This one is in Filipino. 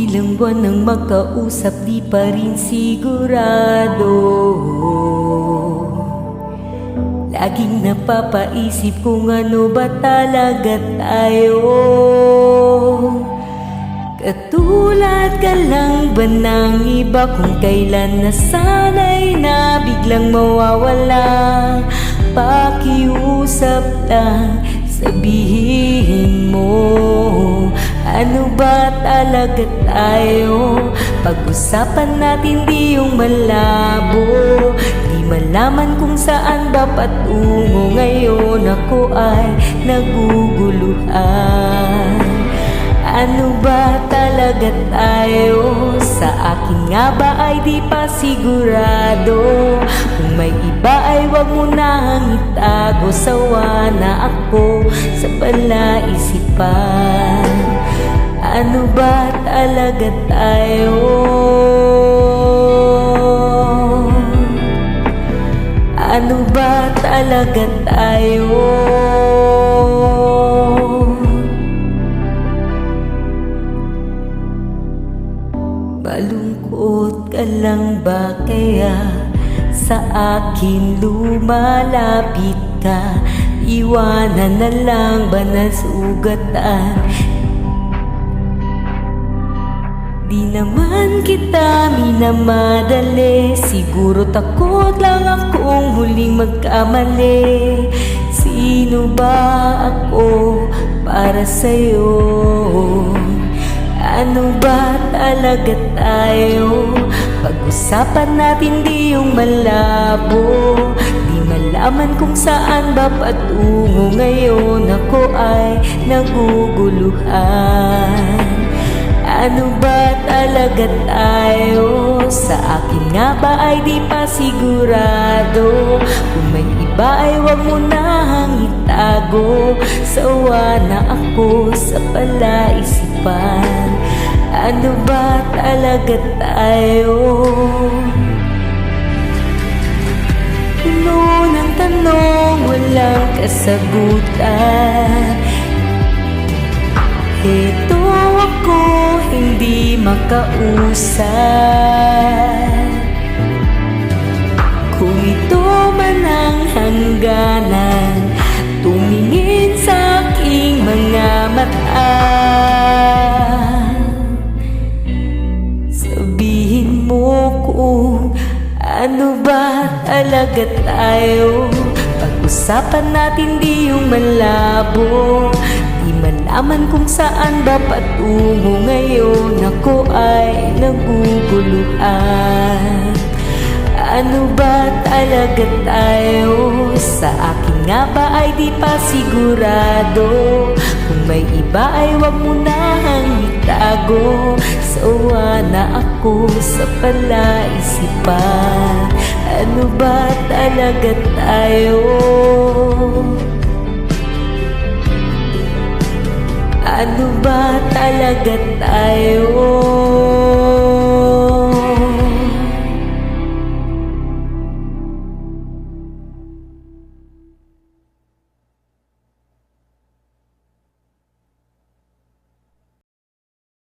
Ilang buwan nang magkausap, di pa rin sigurado. Laging napapaisip kung ano ba talaga tayo. Katulad ka lang ba ng iba kung kailan nasanay na biglang mawawala? Pakiusap lang, sabihin mo, ano ba talaga tayo? Pag-usapan natin di yung malabo, di malaman kung saan ba patungo. Ngayon ako ay naguguluhan. Ano ba talaga tayo? Sa akin nga ba ay di pa sigurado? Kung may iba ay wag mo nang itago. Sawa na ako sa palaisipan. Ano ba talaga tayo? Ano ba talaga tayo? Malungkot ka lang ba kaya sa akin lumalapit ka? Iwanan na lang ba na sugatan? Di naman kita minamadali, siguro takot lang akong muling magkamali. Sino ba ako para sa'yo? Ano ba talaga tayo? Pag-usapan natin di yung malabo, di malaman kung saan ba patungo. Ngayon ako ay naguguluhan. Ano ba talaga tayo? Sa akin nga ba ay di pa sigurado? Kung may iba ay wag mo nang itago. Sawa na ako sa palaisipan. Ano ba talaga tayo? Puno ng tanong, walang kasagutan. Ito ako, hindi makausap. Kung ito man ang hangganan, tumingin sa aking mga mata. Sabihin mo kung ano ba talaga tayo? Pag-usapan natin di yung malabo, di malaman kung saan ba patungo. Ngayon ako ay naguguluhan. Ano ba talaga tayo? Sa akin nga ba ay di pa sigurado? Kung may iba ay wag mo nang itago. Sawa na ako sa palaisipan. Ano ba talaga tayo? Ano ba talaga tayo?